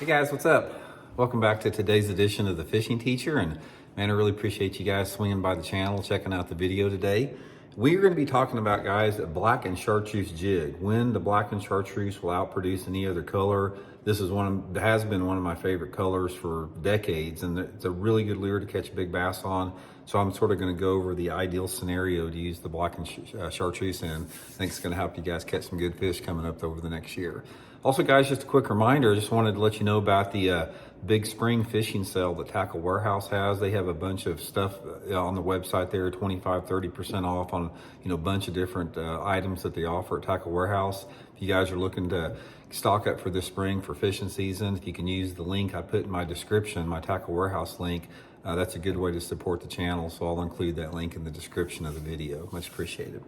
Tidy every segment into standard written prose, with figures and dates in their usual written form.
Hey guys, what's up? Welcome back to today's edition of The Fishing Teacher. And man, I really appreciate you guys swinging by the channel, checking out the video today. We're going to be talking about, guys, a black and chartreuse jig. When the black and chartreuse will outproduce any other color. This is has been one of my favorite colors for decades, and it's a really good lure to catch a big bass on. So I'm sort of going to go over the ideal scenario to use the black and chartreuse in. I think it's going to help you guys catch some good fish coming up over the next year. Also, guys, just a quick reminder, I just wanted to let you know about the big spring fishing sale that Tackle Warehouse has. They have a bunch of stuff on the website there, 25-30% off on a bunch of different items that they offer at Tackle Warehouse. If you guys are looking to stock up for this spring for fishing season, if you can use the link I put in my description, my Tackle Warehouse link, that's a good way to support the channel. So I'll include that link in the description of the video. Much appreciated.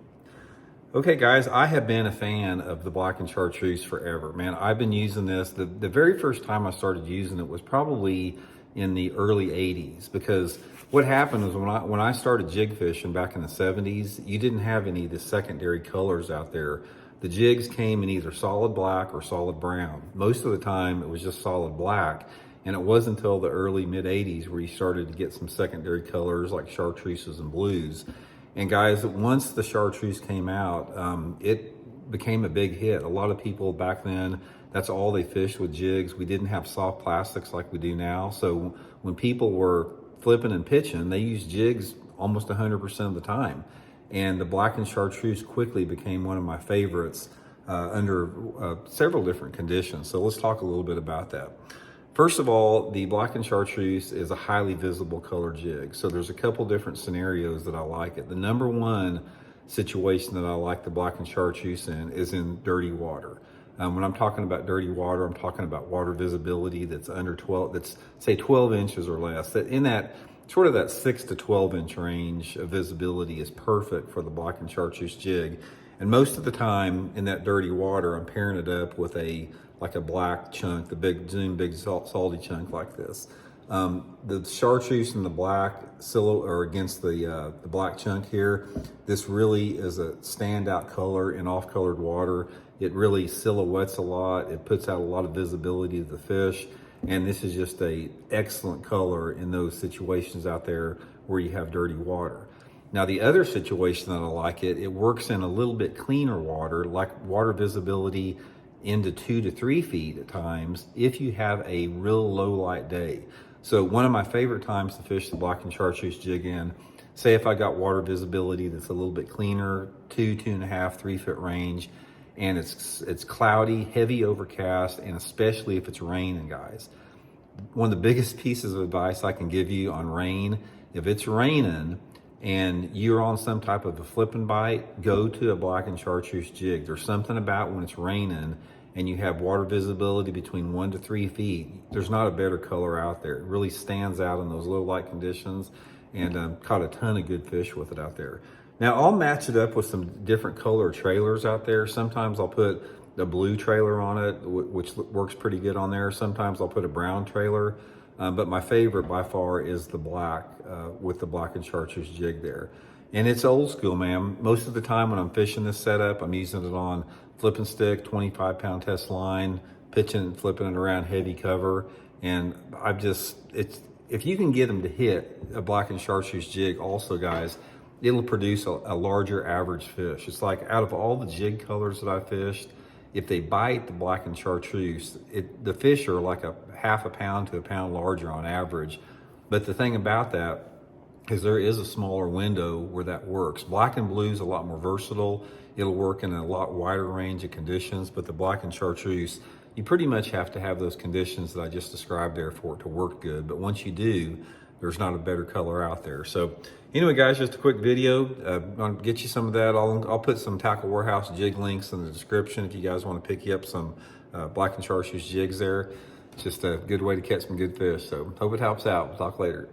Okay, guys, I have been a fan of the black and chartreuse forever. Man, I've been using this. The very first time I started using it was probably in the early 80s, because what happened was when I started jig fishing back in the 70s, you didn't have any of the secondary colors out there. The jigs came in either solid black or solid brown. Most of the time, it was just solid black. And it wasn't until the early mid 80s where you started to get some secondary colors like chartreuses and blues. And guys, once the chartreuse came out, it became a big hit. A lot of people back then, that's all they fished with jigs. We didn't have soft plastics like we do now. So when people were flipping and pitching, they used jigs almost 100% of the time. And the black and chartreuse quickly became one of my favorites under several different conditions. So let's talk a little bit about that. First of all, the black and chartreuse is a highly visible color jig. So there's a couple different scenarios that I like it. The number one situation that I like the black and chartreuse in is in dirty water. When I'm talking about dirty water, I'm talking about water visibility that's under 12, that's say 12 inches or less. That in that sort of that 6 to 12 inch range of visibility is perfect for the black and chartreuse jig. And most of the time in that dirty water, I'm pairing it up with like a black chunk, the big salty chunk like this. The chartreuse and the black or against the black chunk here, this really is a standout color in off-colored water. It really silhouettes a lot. It puts out a lot of visibility to the fish. And this is just a excellent color in those situations out there where you have dirty water. Now, the other situation that I like it works in a little bit cleaner water, like water visibility into 2 to 3 feet at times if you have a real low light day. So one of my favorite times to fish the black and chartreuse jig in, say if I got water visibility that's a little bit cleaner, 2.5, 3 foot range, and it's cloudy, heavy overcast, and especially if it's raining, guys. One of the biggest pieces of advice I can give you on rain, if it's raining and you're on some type of a flip and bite, go to a black and chartreuse jig. There's something about when it's raining and you have water visibility between 1 to 3 feet, there's not a better color out there. It really stands out in those low light conditions, and caught a ton of good fish with it out there. Now, I'll match it up with some different color trailers out there. Sometimes I'll put a blue trailer on it, which works pretty good on there. Sometimes I'll put a brown trailer, but my favorite by far is the black with the black and chartreuse jig there. And it's old school, man. Most of the time when I'm fishing this setup, I'm using it on flip and stick, 25-pound test line, pitching and flipping it around heavy cover. And if you can get them to hit a black and chartreuse jig also, guys, it'll produce a larger average fish. It's like out of all the jig colors that I fished, if they bite the black and chartreuse, the fish are like a half a pound to a pound larger on average. But the thing about that is there is a smaller window where that works. Black and blue is a lot more versatile. It'll work in a lot wider range of conditions, but the black and chartreuse, you pretty much have to have those conditions that I just described there for it to work good. But once you do, there's not a better color out there. So anyway, guys, just a quick video. I'll get you some of that. I'll put some Tackle Warehouse jig links in the description if you guys want to pick you up some black and chartreuse jigs there. It's just a good way to catch some good fish. So hope it helps out. We'll talk later.